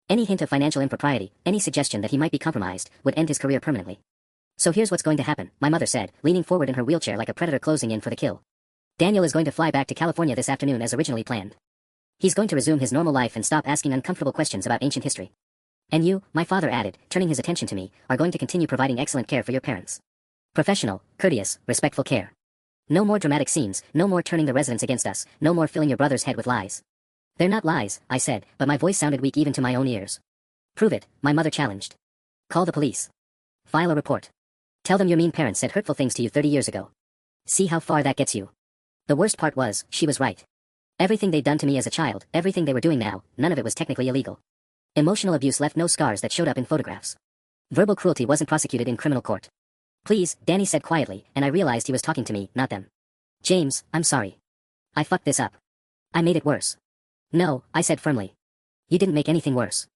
Any hint of financial impropriety, any suggestion that he might be compromised, would end his career permanently. So here's what's going to happen, my mother said, leaning forward in her wheelchair like a predator closing in for the kill. Daniel is going to fly back to California this afternoon as originally planned. He's going to resume his normal life and stop asking uncomfortable questions about ancient history. And you, my father added, turning his attention to me, are going to continue providing excellent care for your parents. Professional, courteous, respectful care. No more dramatic scenes, no more turning the residents against us, no more filling your brother's head with lies. They're not lies, I said, but my voice sounded weak even to my own ears. Prove it, my mother challenged. Call the police. File a report. Tell them your mean parents said hurtful things to you 30 years ago. See how far that gets you. The worst part was, she was right. Everything they'd done to me as a child, everything they were doing now, none of it was technically illegal. Emotional abuse left no scars that showed up in photographs. Verbal cruelty wasn't prosecuted in criminal court. Please, Danny said quietly, and I realized he was talking to me, not them. James, I'm sorry. I fucked this up. I made it worse. No, I said firmly. You didn't make anything worse.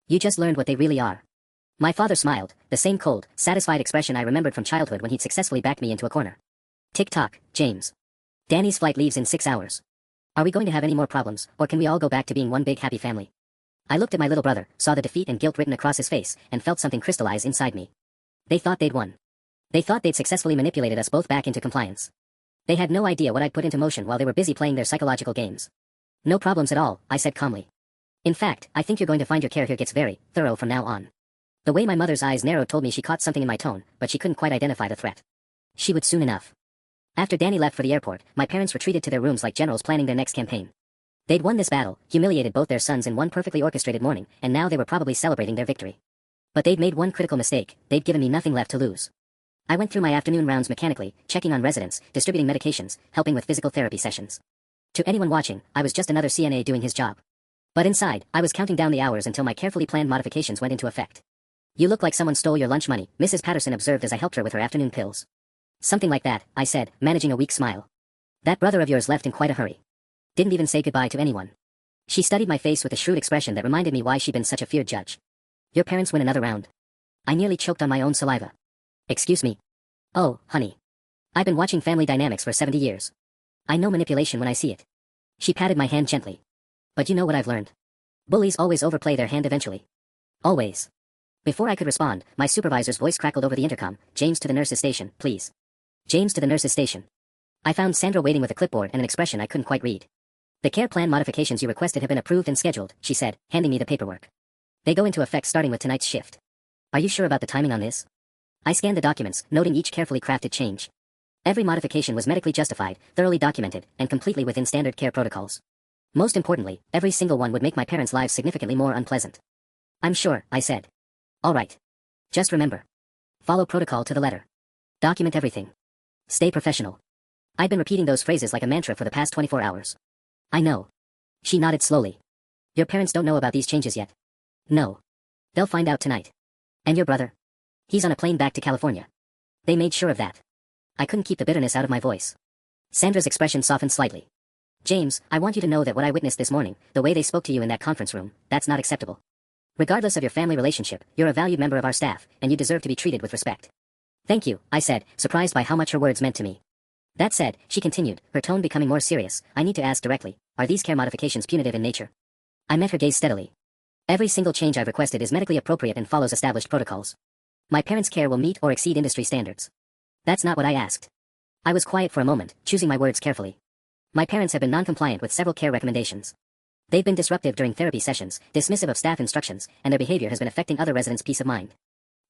You just learned what they really are. My father smiled, the same cold, satisfied expression I remembered from childhood when he'd successfully backed me into a corner. Tick-tock, James. Danny's flight leaves in 6 hours. Are we going to have any more problems, or can we all go back to being one big happy family? I looked at my little brother, saw the defeat and guilt written across his face, and felt something crystallize inside me. They thought they'd won. They thought they'd successfully manipulated us both back into compliance. They had no idea what I'd put into motion while they were busy playing their psychological games. No problems at all, I said calmly. In fact, I think you're going to find your care here gets very thorough from now on. The way my mother's eyes narrowed told me she caught something in my tone, but she couldn't quite identify the threat. She would soon enough. After Danny left for the airport, my parents retreated to their rooms like generals planning their next campaign. They'd won this battle, humiliated both their sons in one perfectly orchestrated morning, and now they were probably celebrating their victory. But they'd made one critical mistake, they'd given me nothing left to lose. I went through my afternoon rounds mechanically, checking on residents, distributing medications, helping with physical therapy sessions. To anyone watching, I was just another CNA doing his job. But inside, I was counting down the hours until my carefully planned modifications went into effect. You look like someone stole your lunch money, Mrs. Patterson observed as I helped her with her afternoon pills. Something like that, I said, managing a weak smile. That brother of yours left in quite a hurry. Didn't even say goodbye to anyone. She studied my face with a shrewd expression that reminded me why she'd been such a feared judge. Your parents win another round. I nearly choked on my own saliva. Excuse me. Oh, honey. I've been watching Family Dynamics for 70 years. I know manipulation when I see it. She patted my hand gently. But you know what I've learned? Bullies always overplay their hand eventually. Always. Before I could respond, my supervisor's voice crackled over the intercom. James to the nurse's station, please. James to the nurse's station. I found Sandra waiting with a clipboard and an expression I couldn't quite read. The care plan modifications you requested have been approved and scheduled, she said, handing me the paperwork. They go into effect starting with tonight's shift. Are you sure about the timing on this? I scanned the documents, noting each carefully crafted change. Every modification was medically justified, thoroughly documented, and completely within standard care protocols. Most importantly, every single one would make my parents' lives significantly more unpleasant. I'm sure, I said. All right. Just remember. Follow protocol to the letter. Document everything. Stay professional. I'd been repeating those phrases like a mantra for the past 24 hours. I know. She nodded slowly. Your parents don't know about these changes yet. No. They'll find out tonight. And your brother? He's on a plane back to California. They made sure of that. I couldn't keep the bitterness out of my voice. Sandra's expression softened slightly. James, I want you to know that what I witnessed this morning, the way they spoke to you in that conference room, that's not acceptable. Regardless of your family relationship, you're a valued member of our staff, and you deserve to be treated with respect. Thank you, I said, surprised by how much her words meant to me. That said, she continued, her tone becoming more serious, I need to ask directly, are these care modifications punitive in nature? I met her gaze steadily. Every single change I've requested is medically appropriate and follows established protocols. My parents' care will meet or exceed industry standards. That's not what I asked. I was quiet for a moment, choosing my words carefully. My parents have been non-compliant with several care recommendations. They've been disruptive during therapy sessions, dismissive of staff instructions, and their behavior has been affecting other residents' peace of mind.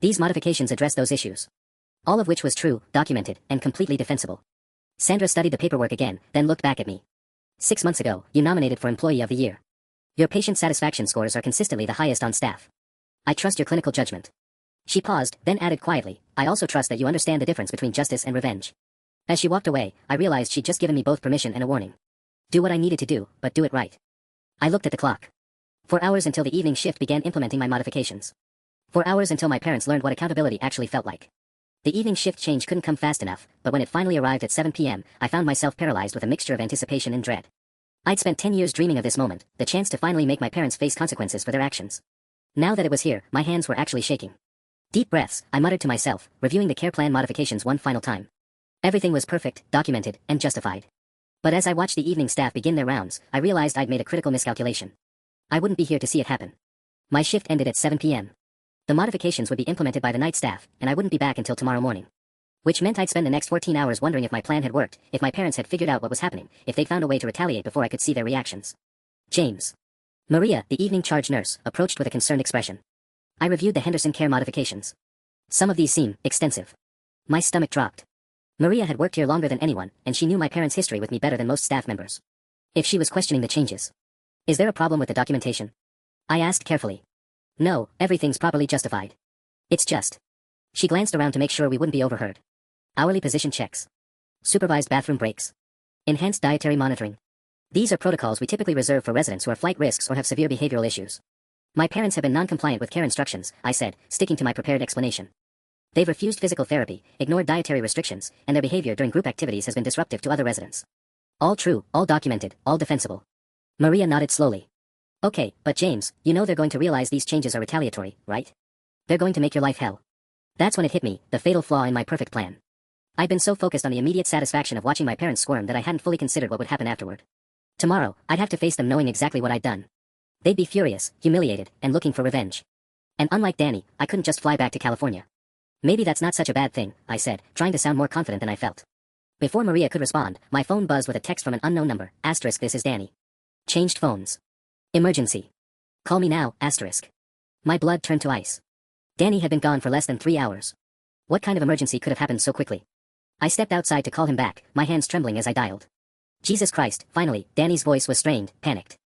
These modifications address those issues. All of which was true, documented, and completely defensible. Sandra studied the paperwork again, then looked back at me. 6 months ago, you nominated for Employee of the Year. Your patient satisfaction scores are consistently the highest on staff. I trust your clinical judgment. She paused, then added quietly, I also trust that you understand the difference between justice and revenge. As she walked away, I realized she'd just given me both permission and a warning. Do what I needed to do, but do it right. I looked at the clock. 4 hours until the evening shift began implementing my modifications. 4 hours until my parents learned what accountability actually felt like. The evening shift change couldn't come fast enough, but when it finally arrived at 7 p.m., I found myself paralyzed with a mixture of anticipation and dread. I'd spent 10 years dreaming of this moment, the chance to finally make my parents face consequences for their actions. Now that it was here, my hands were actually shaking. Deep breaths, I muttered to myself, reviewing the care plan modifications one final time. Everything was perfect, documented, and justified. But as I watched the evening staff begin their rounds, I realized I'd made a critical miscalculation. I wouldn't be here to see it happen. My shift ended at 7 p.m. The modifications would be implemented by the night staff, and I wouldn't be back until tomorrow morning. Which meant I'd spend the next 14 hours wondering if my plan had worked, if my parents had figured out what was happening, if they'd found a way to retaliate before I could see their reactions. James. Maria, the evening charge nurse, approached with a concerned expression. I reviewed the Henderson care modifications. Some of these seemed extensive. My stomach dropped. Maria had worked here longer than anyone, and she knew my parents' history with me better than most staff members. If she was questioning the changes. Is there a problem with the documentation? I asked carefully. No, everything's properly justified. It's just. She glanced around to make sure we wouldn't be overheard. Hourly position checks. Supervised bathroom breaks. Enhanced dietary monitoring. These are protocols we typically reserve for residents who are flight risks or have severe behavioral issues. My parents have been non-compliant with care instructions, I said, sticking to my prepared explanation. They've refused physical therapy, ignored dietary restrictions, and their behavior during group activities has been disruptive to other residents. All true, all documented, all defensible. Maria nodded slowly. Okay, but James, you know they're going to realize these changes are retaliatory, right? They're going to make your life hell. That's when it hit me, the fatal flaw in my perfect plan. I'd been so focused on the immediate satisfaction of watching my parents squirm that I hadn't fully considered what would happen afterward. Tomorrow, I'd have to face them knowing exactly what I'd done. They'd be furious, humiliated, and looking for revenge. And unlike Danny, I couldn't just fly back to California. Maybe that's not such a bad thing, I said, trying to sound more confident than I felt. Before Maria could respond, my phone buzzed with a text from an unknown number, asterisk this is Danny. Changed phones. Emergency. Call me now, asterisk. My blood turned to ice. Danny had been gone for less than 3 hours. What kind of emergency could have happened so quickly? I stepped outside to call him back, my hands trembling as I dialed. Jesus Christ, finally, Danny's voice was strained, panicked.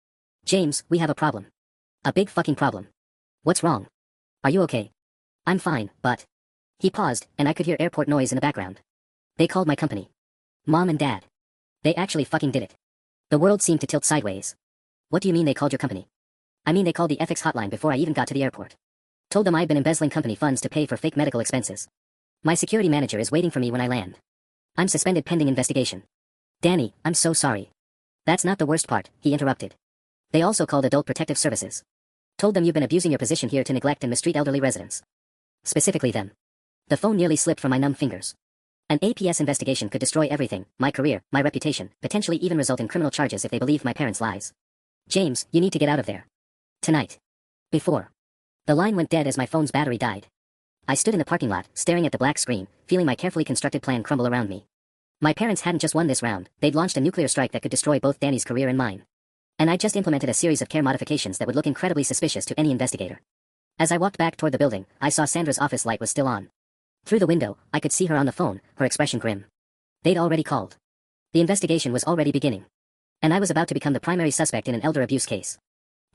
James, we have a problem. A big fucking problem. What's wrong? Are you okay? I'm fine, but... He paused, and I could hear airport noise in the background. They called my company. Mom and Dad. They actually fucking did it. The world seemed to tilt sideways. What do you mean they called your company? I mean they called the ethics hotline before I even got to the airport. Told them I'd been embezzling company funds to pay for fake medical expenses. My security manager is waiting for me when I land. I'm suspended pending investigation. Danny, I'm so sorry. That's not the worst part, he interrupted. They also called Adult Protective Services. Told them you've been abusing your position here to neglect and mistreat elderly residents. Specifically them. The phone nearly slipped from my numb fingers. An APS investigation could destroy everything, my career, my reputation, potentially even result in criminal charges if they believed my parents' lies. James, you need to get out of there. Tonight. Before. The line went dead as my phone's battery died. I stood in the parking lot, staring at the black screen, feeling my carefully constructed plan crumble around me. My parents hadn't just won this round, they'd launched a nuclear strike that could destroy both Danny's career and mine. And I just implemented a series of care modifications that would look incredibly suspicious to any investigator. As I walked back toward the building, I saw Sandra's office light was still on. Through the window, I could see her on the phone, her expression grim. They'd already called. The investigation was already beginning. And I was about to become the primary suspect in an elder abuse case.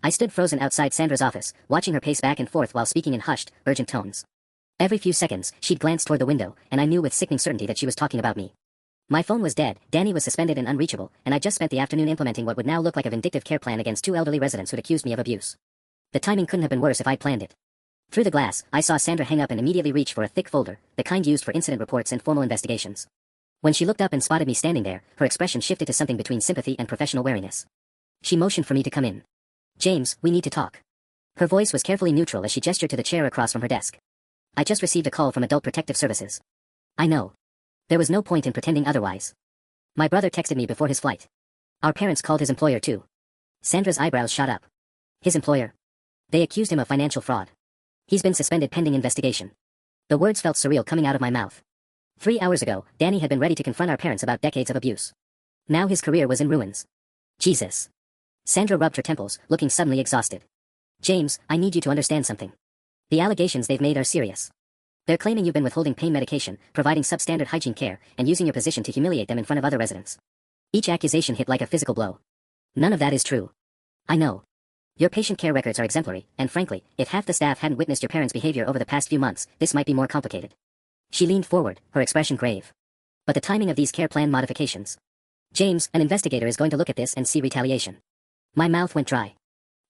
I stood frozen outside Sandra's office, watching her pace back and forth while speaking in hushed, urgent tones. Every few seconds, she'd glance toward the window, and I knew with sickening certainty that she was talking about me. My phone was dead, Danny was suspended and unreachable, and I just spent the afternoon implementing what would now look like a vindictive care plan against 2 elderly residents who'd accused me of abuse. The timing couldn't have been worse if I'd planned it. Through the glass, I saw Sandra hang up and immediately reach for a thick folder, the kind used for incident reports and formal investigations. When she looked up and spotted me standing there, her expression shifted to something between sympathy and professional wariness. She motioned for me to come in. "James, we need to talk." Her voice was carefully neutral as she gestured to the chair across from her desk. "I just received a call from Adult Protective Services." "I know." There was no point in pretending otherwise. "My brother texted me before his flight. Our parents called his employer too." Sandra's eyebrows shot up. "His employer?" "They accused him of financial fraud. He's been suspended pending investigation." The words felt surreal coming out of my mouth. 3 hours ago, Danny had been ready to confront our parents about decades of abuse. Now his career was in ruins. Jesus. Sandra rubbed her temples, looking suddenly exhausted. "James, I need you to understand something. The allegations they've made are serious. They're claiming you've been withholding pain medication, providing substandard hygiene care, and using your position to humiliate them in front of other residents. Each accusation hit like a physical blow. None of that is true. I know. Your patient care records are exemplary, and frankly, if half the staff hadn't witnessed your parents' behavior over the past few months, this might be more complicated." She leaned forward, her expression grave. "But the timing of these care plan modifications. James, an investigator is going to look at this and see retaliation." My mouth went dry.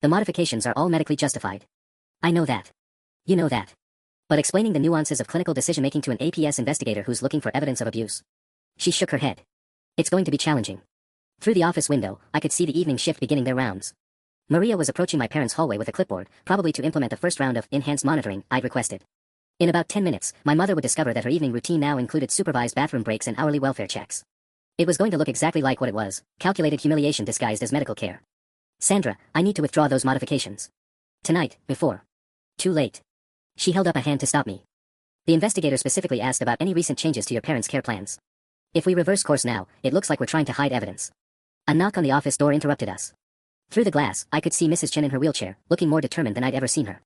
"The modifications are all medically justified." "I know that. You know that. But explaining the nuances of clinical decision-making to an APS investigator who's looking for evidence of abuse." She shook her head. "It's going to be challenging." Through the office window, I could see the evening shift beginning their rounds. Maria was approaching my parents' hallway with a clipboard, probably to implement the first round of enhanced monitoring I'd requested. In about 10 minutes, my mother would discover that her evening routine now included supervised bathroom breaks and hourly welfare checks. It was going to look exactly like what it was, calculated humiliation disguised as medical care. "Sandra, I need to withdraw those modifications. Tonight, before. Too late." She held up a hand to stop me. "The investigator specifically asked about any recent changes to your parents' care plans. If we reverse course now, it looks like we're trying to hide evidence." A knock on the office door interrupted us. Through the glass, I could see Mrs. Chen in her wheelchair, looking more determined than I'd ever seen her.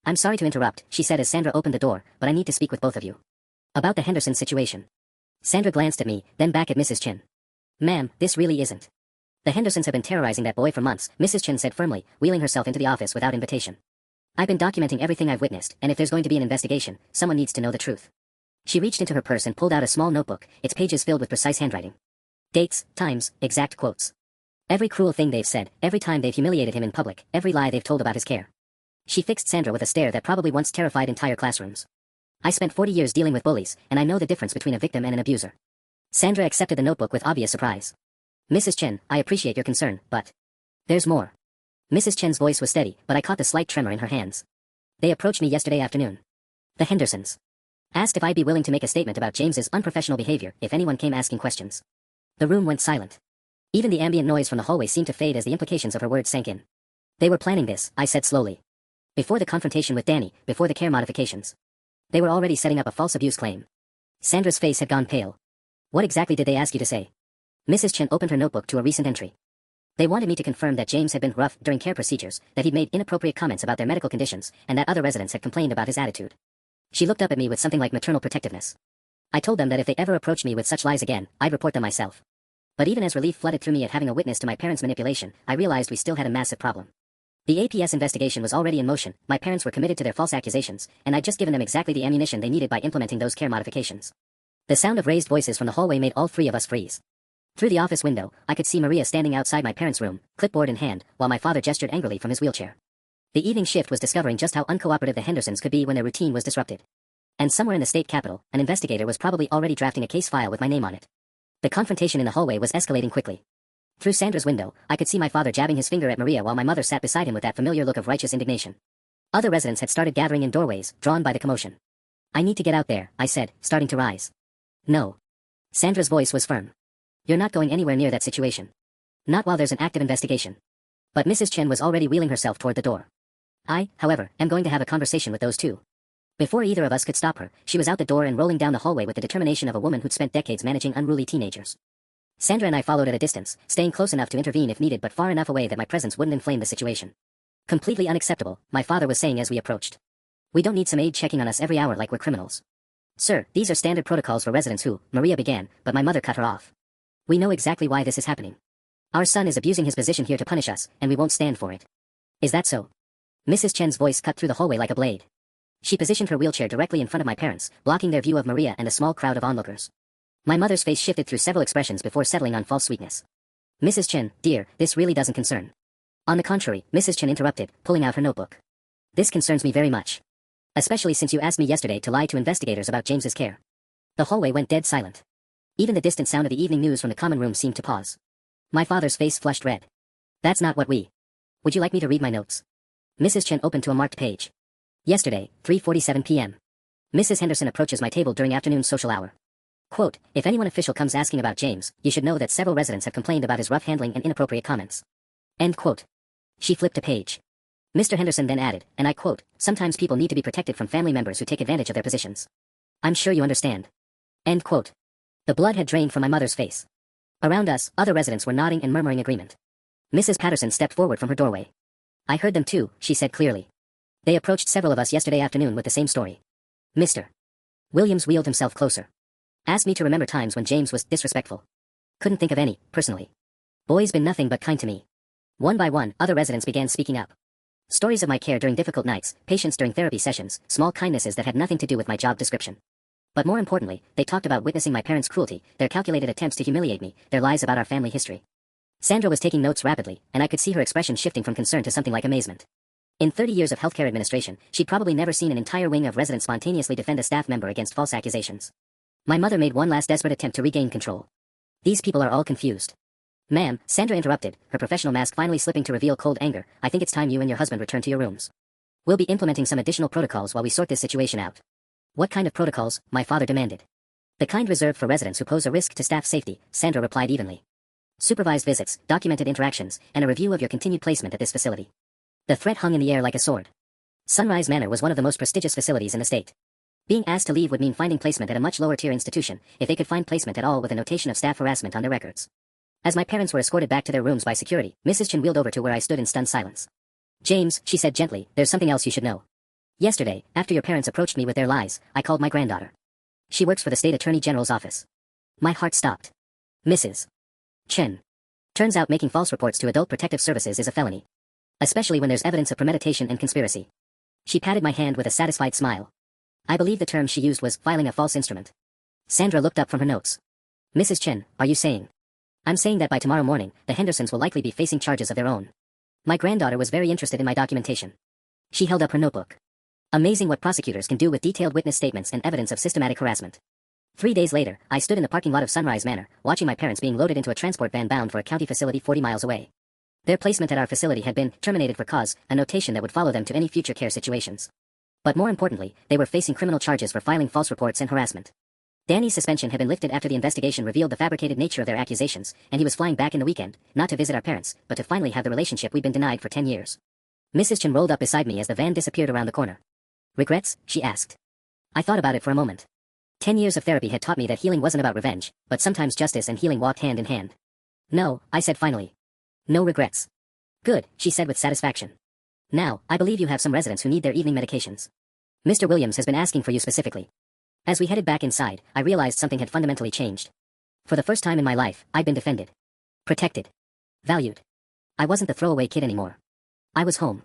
"I'm sorry to interrupt," she said as Sandra opened the door, "but I need to speak with both of you. About the Henderson situation." Sandra glanced at me, then back at Mrs. Chen. "Ma'am, this really isn't. The Hendersons have been terrorizing that boy for months," Mrs. Chen said firmly, wheeling herself into the office without invitation. "I've been documenting everything I've witnessed, and if there's going to be an investigation, someone needs to know the truth." She reached into her purse and pulled out a small notebook, its pages filled with precise handwriting. Dates, times, exact quotes. Every cruel thing they've said, every time they've humiliated him in public, every lie they've told about his care. She fixed Sandra with a stare that probably once terrified entire classrooms. "I spent 40 years dealing with bullies, and I know the difference between a victim and an abuser." Sandra accepted the notebook with obvious surprise. "Mrs. Chen, I appreciate your concern, but there's more." Mrs. Chen's voice was steady, but I caught the slight tremor in her hands. "They approached me yesterday afternoon. The Hendersons. Asked if I'd be willing to make a statement about James's unprofessional behavior if anyone came asking questions." The room went silent. Even the ambient noise from the hallway seemed to fade as the implications of her words sank in. "They were planning this," I said slowly. "Before the confrontation with Danny, before the care modifications. They were already setting up a false abuse claim." Sandra's face had gone pale. "What exactly did they ask you to say?" Mrs. Chen opened her notebook to a recent entry. "They wanted me to confirm that James had been rough during care procedures, that he'd made inappropriate comments about their medical conditions, and that other residents had complained about his attitude." She looked up at me with something like maternal protectiveness. "I told them that if they ever approached me with such lies again, I'd report them myself." But even as relief flooded through me at having a witness to my parents' manipulation, I realized we still had a massive problem. The APS investigation was already in motion, my parents were committed to their false accusations, and I'd just given them exactly the ammunition they needed by implementing those care modifications. The sound of raised voices from the hallway made all three of us freeze. Through the office window, I could see Maria standing outside my parents' room, clipboard in hand, while my father gestured angrily from his wheelchair. The evening shift was discovering just how uncooperative the Hendersons could be when their routine was disrupted. And somewhere in the state capitol, an investigator was probably already drafting a case file with my name on it. The confrontation in the hallway was escalating quickly. Through Sandra's window, I could see my father jabbing his finger at Maria while my mother sat beside him with that familiar look of righteous indignation. Other residents had started gathering in doorways, drawn by the commotion. "I need to get out there," I said, starting to rise. "No." Sandra's voice was firm. "You're not going anywhere near that situation. Not while there's an active investigation." But Mrs. Chen was already wheeling herself toward the door. "I, however, am going to have a conversation with those two." Before either of us could stop her, she was out the door and rolling down the hallway with the determination of a woman who'd spent decades managing unruly teenagers. Sandra and I followed at a distance, staying close enough to intervene if needed but far enough away that my presence wouldn't inflame the situation. Completely unacceptable, my father was saying as we approached. We don't need some aide checking on us every hour like we're criminals. Sir, these are standard protocols for residents who, Maria began, but my mother cut her off. We know exactly why this is happening. Our son is abusing his position here to punish us, and we won't stand for it. Is that so? Mrs. Chen's voice cut through the hallway like a blade. She positioned her wheelchair directly in front of my parents, blocking their view of Maria and a small crowd of onlookers. My mother's face shifted through several expressions before settling on false sweetness. Mrs. Chen, dear, this really doesn't concern. On the contrary, Mrs. Chen interrupted, pulling out her notebook. This concerns me very much. Especially since you asked me yesterday to lie to investigators about James's care. The hallway went dead silent. Even the distant sound of the evening news from the common room seemed to pause. My father's face flushed red. That's not what we... Would you like me to read my notes? Mrs. Chen opened to a marked page. Yesterday, 3:47 p.m. Mrs. Henderson approaches my table during afternoon social hour. Quote, if anyone official comes asking about James, you should know that several residents have complained about his rough handling and inappropriate comments. End quote. She flipped a page. Mr. Henderson then added, and I quote, sometimes people need to be protected from family members who take advantage of their positions. I'm sure you understand. End quote. The blood had drained from my mother's face. Around us, other residents were nodding and murmuring agreement. Mrs. Patterson stepped forward from her doorway. I heard them too, she said clearly. They approached several of us yesterday afternoon with the same story. Mr. Williams wheeled himself closer. Asked me to remember times when James was disrespectful. Couldn't think of any, personally. Boy's been nothing but kind to me. One by one, other residents began speaking up. Stories of my care during difficult nights, patience during therapy sessions, small kindnesses that had nothing to do with my job description. But more importantly, they talked about witnessing my parents' cruelty, their calculated attempts to humiliate me, their lies about our family history. Sandra was taking notes rapidly, and I could see her expression shifting from concern to something like amazement. In 30 years of healthcare administration, she'd probably never seen an entire wing of residents spontaneously defend a staff member against false accusations. My mother made one last desperate attempt to regain control. These people are all confused. Ma'am, Sandra interrupted, her professional mask finally slipping to reveal cold anger. I think it's time you and your husband return to your rooms. We'll be implementing some additional protocols while we sort this situation out. What kind of protocols? My father demanded. The kind reserved for residents who pose a risk to staff safety, Sandra replied evenly. Supervised visits, documented interactions, and a review of your continued placement at this facility. The threat hung in the air like a sword. Sunrise Manor was one of the most prestigious facilities in the state. Being asked to leave would mean finding placement at a much lower tier institution, if they could find placement at all with a notation of staff harassment on their records. As my parents were escorted back to their rooms by security, Mrs. Chen wheeled over to where I stood in stunned silence. James, she said gently, there's something else you should know. Yesterday, after your parents approached me with their lies, I called my granddaughter. She works for the state attorney general's office. My heart stopped. Mrs. Chen. Turns out making false reports to Adult Protective Services is a felony. Especially when there's evidence of premeditation and conspiracy. She patted my hand with a satisfied smile. I believe the term she used was filing a false instrument. Sandra looked up from her notes. Mrs. Chen, are you saying? I'm saying that by tomorrow morning, the Hendersons will likely be facing charges of their own. My granddaughter was very interested in my documentation. She held up her notebook. Amazing what prosecutors can do with detailed witness statements and evidence of systematic harassment. 3 days later, I stood in the parking lot of Sunrise Manor, watching my parents being loaded into a transport van bound for a county facility 40 miles away. Their placement at our facility had been terminated for cause, a notation that would follow them to any future care situations. But more importantly, they were facing criminal charges for filing false reports and harassment. Danny's suspension had been lifted after the investigation revealed the fabricated nature of their accusations, and he was flying back in the weekend, not to visit our parents, but to finally have the relationship we'd been denied for 10 years. Mrs. Chen rolled up beside me as the van disappeared around the corner. Regrets? She asked. I thought about it for a moment. 10 years of therapy had taught me that healing wasn't about revenge, but sometimes justice and healing walked hand in hand. No, I said finally. No regrets. Good, she said with satisfaction. Now, I believe you have some residents who need their evening medications. Mr. Williams has been asking for you specifically. As we headed back inside, I realized something had fundamentally changed. For the first time in my life, I'd been defended. Protected. Valued. I wasn't the throwaway kid anymore. I was home.